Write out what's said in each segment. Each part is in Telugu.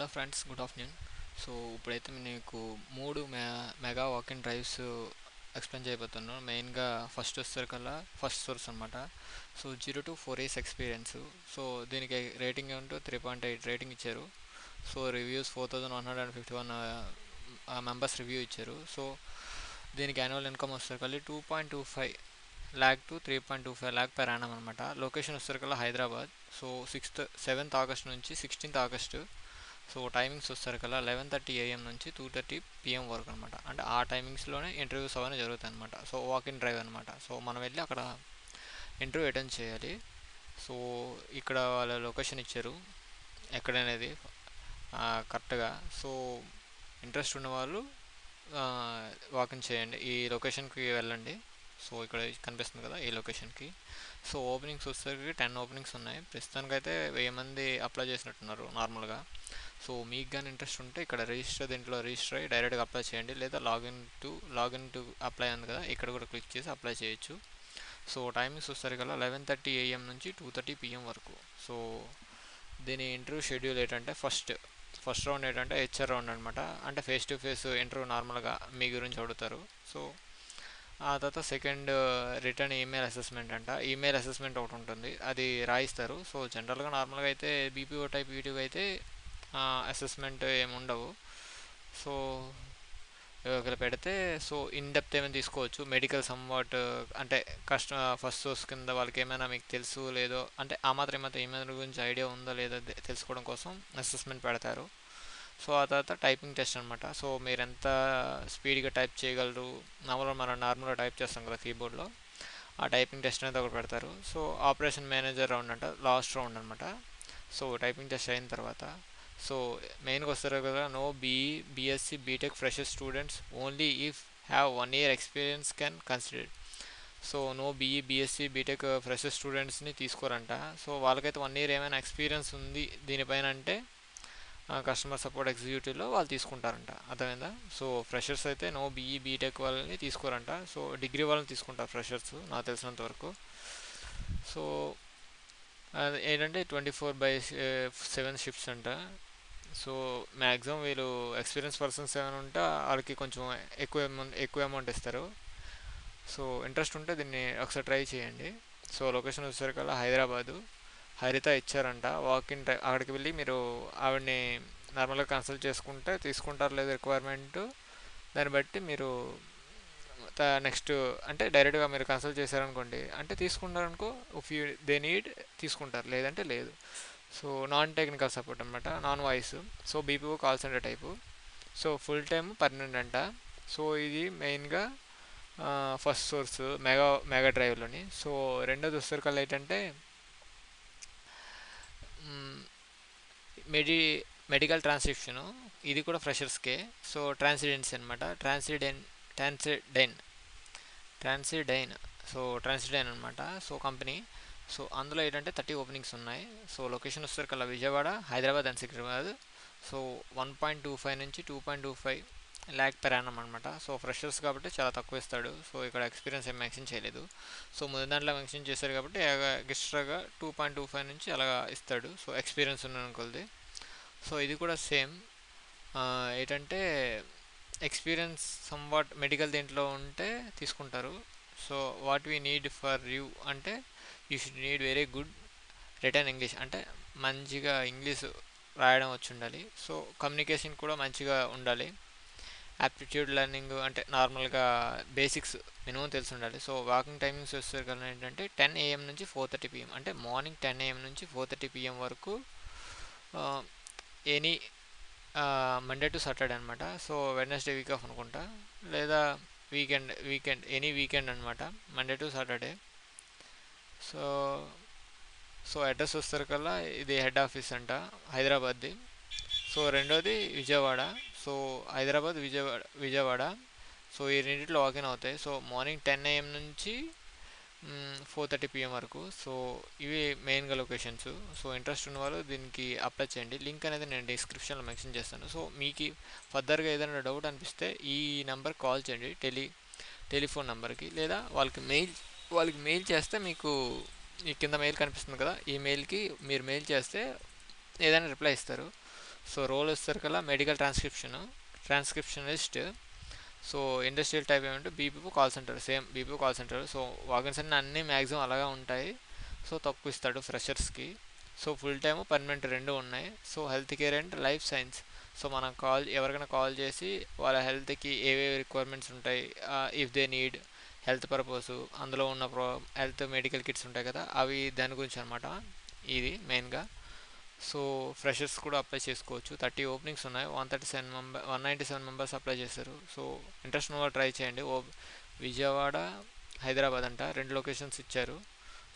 Hello friends, good afternoon. So ఇప్పుడైతే మీకు మూడు mega walk in drives explain చేయబోతున్నాను. మెయిన్గా ఫస్ట్ వచ్చేసరికల్లా ఫస్ట్ సోర్స్ అనమాట. So 0 to 4 years experience. So దీనికి రేటింగ్ ఏమంటూ 3.8 రేటింగ్ ఇచ్చారు. సో రివ్యూస్ 4151 మెంబర్స్ రివ్యూ ఇచ్చారు. సో దీనికి యాన్యువల్ ఇన్కమ్ వచ్చేసరికి 2.25 lakh to 3.25 lakh per annum అనమాట. లొకేషన్ వచ్చేసరికల్లా హైదరాబాద్. సో 7th ఆగస్ట్ నుంచి 16th ఆగస్టు. సో టైమింగ్స్ వచ్చేసరికల్లా 11:30 AM నుంచి 2:30 PM వరకు అనమాట. అంటే ఆ టైమింగ్స్లోనే ఇంటర్వ్యూస్ అవన్నీ జరుగుతాయి అనమాట. సో వాక్ ఇన్ డ్రైవ్ అనమాట. సో మనం వెళ్ళి అక్కడ ఇంటర్వ్యూ అటెండ్ చేయాలి. సో ఇక్కడ వాళ్ళ లొకేషన్ ఇచ్చారు ఎక్కడనేది కరెక్ట్గా. సో ఇంట్రెస్ట్ ఉన్న వాళ్ళు వాకిన్ చేయండి, ఈ లొకేషన్కి వెళ్ళండి. సో ఇక్కడ కనిపిస్తుంది కదా ఈ లొకేషన్కి. సో ఓపెనింగ్స్ వచ్చేసరికి 10 ఓపెనింగ్స్ ఉన్నాయి. ప్రస్తుతానికైతే 1000 మంది అప్లై చేసినట్టున్నారు నార్మల్గా. సో మీకు కానీ ఇంట్రెస్ట్ ఉంటే ఇక్కడ దీంట్లో రిజిస్టర్ అయ్యి డైరెక్ట్గా అప్లై చేయండి, లేదా లాగిన్ టు అప్లై ఉంది కదా, ఇక్కడ కూడా క్లిక్ చేసి అప్లై చేయొచ్చు. సో టైమింగ్స్ వచ్చేసరికల్లా 11:30 AM నుంచి 2:30 PM వరకు. సో దీని ఇంటర్వ్యూ షెడ్యూల్ ఏంటంటే ఫస్ట్ రౌండ్ ఏంటంటే హెచ్ఆర్ రౌండ్ అనమాట. అంటే ఫేస్ టు ఫేస్ ఇంటర్వ్యూ నార్మల్గా మీ గురించి అడుగుతారు. సో ఆ తర్వాత సెకండ్ రిటర్న్ ఈమెయిల్ అసెస్మెంట్ అంట. ఈమెయిల్ అసెస్మెంట్ ఒకటి ఉంటుంది, అది రాయిస్తారు. సో జనరల్గా నార్మల్గా అయితే బీపీఓ టైప్ యూట్యూబ్ అయితే అసెస్మెంట్ ఏమి ఉండవు. సో ఒకవేళ పెడితే సో ఇన్ డెప్త్ ఏమైనా తీసుకోవచ్చు. మెడికల్ సమ్వాట్ అంటే ఫస్ట్ సోర్స్ కింద వాళ్ళకి ఏమైనా మీకు తెలుసు లేదో, అంటే ఆ మాత్రం ఈమెయిల్ గురించి ఐడియా ఉందో లేదో తెలుసుకోవడం కోసం అసెస్మెంట్ పెడతారు. సో ఆ తర్వాత టైపింగ్ టెస్ట్ అనమాట. సో మీరు ఎంత స్పీడ్గా టైప్ చేయగలరు, మనం నార్మల్గా టైప్ చేస్తాం కదా కీబోర్డ్లో, ఆ టైపింగ్ టెస్ట్ అనేది ఒకటి పెడతారు. సో ఆపరేషన్ మేనేజర్ రౌండ్ అంట, లాస్ట్ రౌండ్ అనమాట. సో టైపింగ్ టెస్ట్ అయిన తర్వాత సో మెయిన్గా వస్తారు కదా, no BSc BTech fresher students only if have 1 year experience can consider. So no BSc BTech fresher స్టూడెంట్స్ని తీసుకోరంట. సో వాళ్ళకైతే 1 year ఏమైనా ఎక్స్పీరియన్స్ ఉంది దీనిపైన అంటే కస్టమర్ సపోర్ట్ ఎగ్జిక్యూటివ్లో వాళ్ళు తీసుకుంటారంట. అర్థమైందా? సో ఫ్రెషర్స్ అయితే నో బీటెక్ వాళ్ళని తీసుకోరంట. సో డిగ్రీ వాళ్ళని తీసుకుంటారు ఫ్రెషర్స్ నాకు తెలిసినంత వరకు. సో ఏంటంటే 24/7 షిఫ్ట్స్ అంట. సో మ్యాక్సిమం వీళ్ళు ఎక్స్పీరియన్స్ పర్సన్స్ ఏమైనా ఉంటే వాళ్ళకి కొంచెం ఎక్కువ అమౌంట్ ఇస్తారు. సో ఇంట్రెస్ట్ ఉంటే దీన్ని ఒకసారి ట్రై చేయండి. సో లొకేషన్ వచ్చేసరికల్లా హైదరాబాదు. హరిత ఇచ్చారంట. వాకిన్ అక్కడికి వెళ్ళి మీరు ఆవిడని నార్మల్గా కన్సల్ట్ చేసుకుంటే తీసుకుంటారు లేదా రిక్వైర్మెంట్ దాన్ని బట్టి మీరు నెక్స్ట్ అంటే డైరెక్ట్గా మీరు కన్సల్ట్ చేశారనుకోండి, అంటే తీసుకుంటారనుకో, ఇఫ్ యూ దే నీడ్ తీసుకుంటారు, లేదంటే లేదు. సో నాన్ టెక్నికల్ సపోర్ట్ అనమాట, non voice. So BPO call centre type. So full time permanent అంట. సో ఇది మెయిన్గా ఫస్ట్ సోర్స్ మెగా డ్రైవ్లోని. సో రెండోది వచ్చేసరికల్లా ఏంటంటే మెడికల్ ట్రాన్స్క్రిప్షను, ఇది కూడా ఫ్రెషర్స్కే. సో ట్రాన్సిడెన్సీ అనమాట, ట్రాన్సిడైన్ అనమాట. So company. సో అందులో ఏంటంటే 30 ఓపెనింగ్స్ ఉన్నాయి. సో లొకేషన్ వచ్చేసరికల్లా విజయవాడ, హైదరాబాద్ అండ్ సికింద్రాబాద్. సో 1.25 నుంచి 2.25 ల్యాక్ per annum అనమాట. సో ఫ్రెషర్స్ కాబట్టి చాలా తక్కువ ఇస్తాడు. సో ఇక్కడ ఎక్స్పీరియన్స్ ఏం మెన్షన్ చేయలేదు. సో ముందు దాంట్లో మెన్షన్ చేశారు కాబట్టి ఎక్స్ట్రాగా 2.25 నుంచి అలాగా ఇస్తాడు. సో ఎక్స్పీరియన్స్ ఉన్న అనుకోలది. సో ఇది కూడా సేమ్ ఏంటంటే ఎక్స్పీరియన్స్ సమ్వాట్ మెడికల్ దీంట్లో ఉంటే తీసుకుంటారు. So what we need for you అంటే you should need very good written English, అంటే మంచిగా ఇంగ్లీష్ రాయడం వచ్చి ఉండాలి. సో కమ్యూనికేషన్ కూడా మంచిగా ఉండాలి. యాప్టిట్యూడ్ లెర్నింగ్ అంటే నార్మల్గా బేసిక్స్ మినిమం తెలిసి ఉండాలి. సో వాకింగ్ టైమింగ్స్ వచ్చేసరికి ఏంటంటే 10 AM నుంచి 4:30 PM, అంటే మార్నింగ్ 10 AM నుంచి 4:30 PM వరకు, ఎనీ మండే టు సాటర్డే అనమాట. సో వెడ్నెస్డే వీక్ ఆఫ్ అనుకుంటా, లేదా వీకెండ్ ఎనీ వీకెండ్ అనమాట, Monday to Saturday. So address వస్తారకల్లా ఇది హెడ్ ఆఫీస్ అంట, హైదరాబాద్ది. సో రెండోది విజయవాడ. సో హైదరాబాద్, విజయవాడ. సో ఈ రెండింటిలో వాకిన్ అవుతాయి. సో మార్నింగ్ 10 AM నుంచి 4:30 PM వరకు. సో ఇవి మెయిన్గా లొకేషన్స్. సో ఇంట్రెస్ట్ ఉన్న వాళ్ళు దీనికి అప్లై చేయండి. లింక్ అనేది నేను డిస్క్రిప్షన్లో మెన్షన్ చేస్తాను. సో మీకు ఫర్దర్గా ఏదైనా డౌట్ అనిపిస్తే ఈ నెంబర్కి కాల్ చేయండి, టెలిఫోన్ నెంబర్కి, లేదా వాళ్ళకి మెయిల్ చేస్తే మీకు ఈ కింద మెయిల్ కనిపిస్తుంది కదా, ఈ మెయిల్కి మీరు మెయిల్ చేస్తే ఏదైనా రిప్లై ఇస్తారు. సో రోల్ వచ్చేసరికల్లా medical transcriptionist. So industrial type ఏమంటే BPO call centre, same BPO call centre. So vacancies అన్నీ మ్యాక్సిమం అలాగే ఉంటాయి. సో తక్కువ ఇస్తాడు ఫ్రెషర్స్కి. సో ఫుల్ టైమ్ పర్మనెంట్ రెండు ఉన్నాయి. So health care and life science. So మనం ఎవరికైనా కాల్ చేసి వాళ్ళ హెల్త్కి ఏవేవి రిక్వైర్మెంట్స్ ఉంటాయి, if they need health purpose, అందులో ఉన్న హెల్త్ మెడికల్ కిట్స్ ఉంటాయి కదా, అవి దాని గురించి అనమాట ఇది మెయిన్గా. సో ఫ్రెషర్స్ కూడా అప్లై చేసుకోవచ్చు. 30 ఓపెనింగ్స్ ఉన్నాయి. 197 మెంబర్స్ అప్లై చేశారు. సో ఇంట్రెస్ట్ ఉన్న వాళ్ళు ట్రై చేయండి. విజయవాడ, హైదరాబాద్ అంట, రెండు లొకేషన్స్ ఇచ్చారు.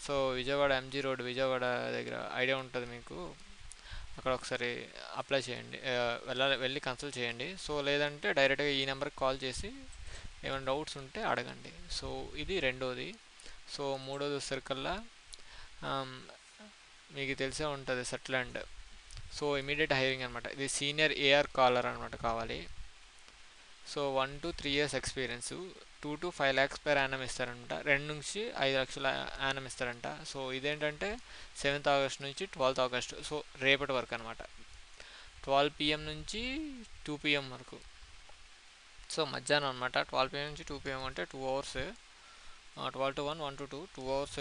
So Vijayawada MG road, Vijayawada దగ్గర ఐడియా ఉంటుంది మీకు, అక్కడ ఒకసారి అప్లై చేయండి, వెళ్ళి కన్సల్ట్ చేయండి. సో లేదంటే డైరెక్ట్గా ఈ నెంబర్కి కాల్ చేసి ఏమైనా డౌట్స్ ఉంటే అడగండి. సో ఇది రెండోది. సో మూడోది వచ్చేసరికల్లా మీకు తెలిసే ఉంటుంది సెటిల్యాండ్. సో ఇమీడియట్ హైరింగ్ అనమాట. ఇది సీనియర్ ఏఆర్ కాలర్ అనమాట కావాలి. So 1 to 3 years experience, 2 to 5 lakhs per annum ఇస్తారంట, 2 నుంచి 5 లక్షల యానం ఇస్తారంట. సో ఇదేంటంటే 7th August నుంచి 12th August, సో రేపటి వరకు అనమాట. 12 PM నుంచి 2 PM వరకు. సో మధ్యాహ్నం అనమాట. 12 PM నుంచి 2 PM అంటే 2 hours. 12 to 1, 1 to 2, 2 hours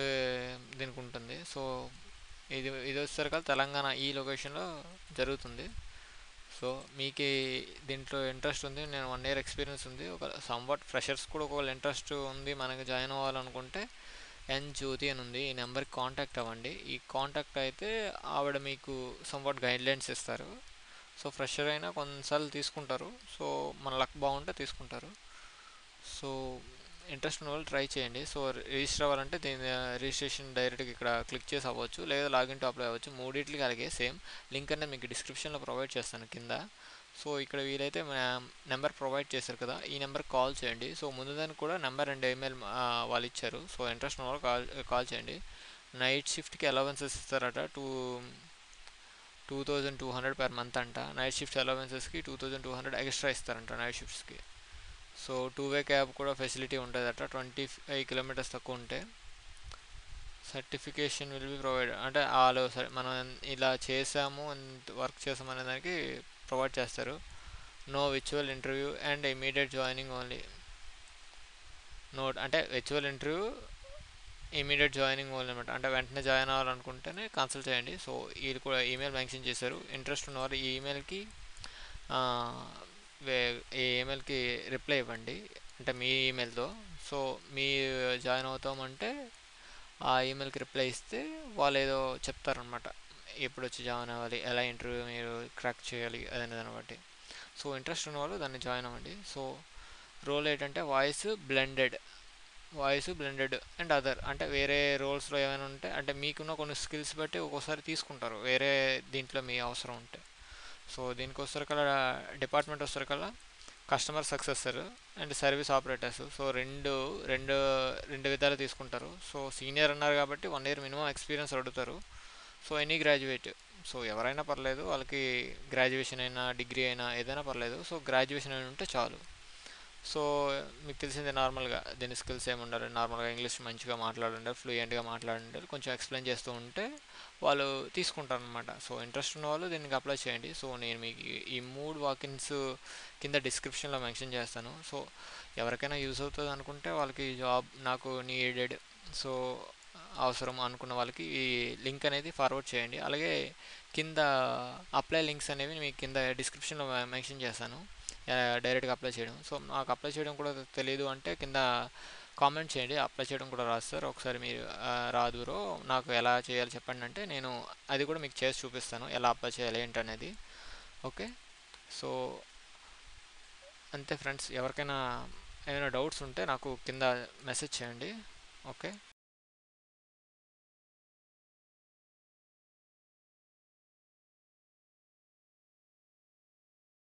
దీనికి ఉంటుంది. సో ఇది వచ్చేసరికి తెలంగాణ ఈ లొకేషన్లో జరుగుతుంది. సో మీకు దీంట్లో ఇంట్రెస్ట్ ఉంది, నేను 1 year ఎక్స్పీరియన్స్ ఉంది, ఒక సంవాట్ ఫ్రెషర్స్ కూడా ఒకవేళ ఇంట్రెస్ట్ ఉంది మనకి జాయిన్ అవ్వాలనుకుంటే ఎన్ జ్యోతి అని ఉంది, ఈ నెంబర్కి కాంటాక్ట్ అవ్వండి. ఈ కాంటాక్ట్ అయితే ఆవిడ మీకు సంవాట్ గైడ్లైన్స్ ఇస్తారు. సో ఫ్రెషర్ అయినా కొన్నిసార్లు తీసుకుంటారు. సో మన లక్ బాగుంటే తీసుకుంటారు. సో ఇంట్రెస్ట్ ఉన్న వాళ్ళు ట్రై చేయండి. సో రిజిస్టర్ అవ్వాలంటే దీని రిజిస్ట్రేషన్ డైరెక్ట్గా ఇక్కడ క్లిక్ చేసి అవ్వచ్చు, లేదా లాగిన్ టు అప్లై అవ్వచ్చు. మూడింటికి అలాగే సేమ్ లింక్ అనేది మీకు డిస్క్రిప్షన్లో ప్రొవైడ్ చేస్తాను కింద. సో ఇక్కడ వీలైతే నెంబర్ ప్రొవైడ్ చేశారు కదా, ఈ నెంబర్కి కాల్ చేయండి. సో ముందు దానికి కూడా నెంబర్ అండ్ ఈమెయిల్ వాళ్ళు ఇచ్చారు. సో ఇంట్రెస్ట్ ఉన్న వాళ్ళు కాల్ చేయండి. నైట్ షిఫ్ట్కి అలవెన్సెస్ ఇస్తారట, 2200 per month అంట. నైట్ షిఫ్ట్ అలవెన్సెస్కి 2200 ఎక్స్ట్రా ఇస్తారంట నైట్ షిఫ్ట్స్కి. సో 2-way క్యాబ్ కూడా ఫెసిలిటీ ఉంటుంది అట, 25 kilometers తక్కువ ఉంటే. సర్టిఫికేషన్ విల్ బి ప్రొవైడ్ అంటే వాళ్ళు మనం ఇలా చేసాము, వర్క్ చేసాము అనే దానికి ప్రొవైడ్ చేస్తారు. నో విచువల్ interview and immediate joining only. Note అంటే విచువల్ ఇంటర్వ్యూ, ఇమీడియట్ జాయినింగ్ ఓన్లీ అనమాట. అంటే వెంటనే జాయిన్ అవ్వాలనుకుంటేనే కన్సల్ట్ చేయండి. సో వీళ్ళు కూడా ఈమెయిల్ మెన్షన్ చేశారు. ఇంట్రెస్ట్ ఉన్నవారు ఈ ఈమెయిల్కి రిప్లై ఇవ్వండి, అంటే మీ ఈమెయిల్తో. సో మీ జాయిన్ అవుతామంటే ఆ ఈమెయిల్కి రిప్లై ఇస్తే వాళ్ళు ఏదో చెప్తారనమాట, ఎప్పుడు వచ్చి జాయిన్ అవ్వాలి, ఎలా ఇంటర్వ్యూ మీరు క్రాక్ చేయాలి అదనే దాన్ని బట్టి. సో ఇంట్రెస్ట్ ఉన్న వాళ్ళు దాన్ని జాయిన్ అవ్వండి. సో రోల్ ఏంటంటే వాయిస్ బ్లెండెడ్ అండ్ అదర్, అంటే వేరే రోల్స్లో ఏమైనా ఉంటే, అంటే మీకున్న కొన్ని స్కిల్స్ బట్టి ఒక్కోసారి తీసుకుంటారు వేరే దీంట్లో మీ అవసరం ఉంటే. సో దీనికి వచ్చేసరికల్లా డిపార్ట్మెంట్ వచ్చేసరికల్లా customer successor and service operators. So రెండు విధాలు తీసుకుంటారు. సో సీనియర్ అన్నారు కాబట్టి 1 year మినిమం ఎక్స్పీరియన్స్ అడుగుతారు. సో ఎనీ గ్రాడ్యుయేట్, సో ఎవరైనా పర్లేదు, వాళ్ళకి గ్రాడ్యుయేషన్ అయినా డిగ్రీ అయినా ఏదైనా పర్లేదు. సో గ్రాడ్యుయేషన్ అయినా ఉంటే చాలు. సో మీకు తెలిసిందే నార్మల్గా దీని స్కిల్స్ ఏమి ఉండాలి, నార్మల్గా ఇంగ్లీష్ మంచిగా మాట్లాడండి, ఫ్లూయెంట్గా మాట్లాడండి, కొంచెం ఎక్స్ప్లెయిన్ చేస్తూ ఉంటే వాళ్ళు తీసుకుంటారు అనమాట. సో ఇంట్రెస్ట్ ఉన్న వాళ్ళు దీనికి అప్లై చేయండి. సో నేను మీకు ఈ 3 వాకిన్స్ కింద డిస్క్రిప్షన్లో మెన్షన్ చేస్తాను. సో ఎవరికైనా యూజ్ అవుతుంది అనుకుంటే వాళ్ళకి జాబ్ నాకు నీడెడ్, సో అవసరం అనుకున్న వాళ్ళకి ఈ లింక్ అనేది ఫార్వర్డ్ చేయండి. అలాగే కింద అప్లై లింక్స్ అనేవి మీకు కింద డిస్క్రిప్షన్లో మెన్షన్ చేస్తాను, డైరెక్ట్గా అప్లై చేయడం. సో నాకు అప్లై చేయడం కూడా తెలియదు అంటే కింద కామెంట్ చేయండి, అప్లై చేయడం కూడా రాదు సార్, ఒకసారి మీరు రాదు బ్రో, నాకు ఎలా చేయాలి చెప్పండి అంటే నేను అది కూడా మీకు చేసి చూపిస్తాను, ఎలా అప్లై చేయాలి ఏంటనేది. ఓకే, సో అంతే ఫ్రెండ్స్. ఎవరికైనా ఏమైనా డౌట్స్ ఉంటే నాకు కింద మెసేజ్ చేయండి. ఓకే.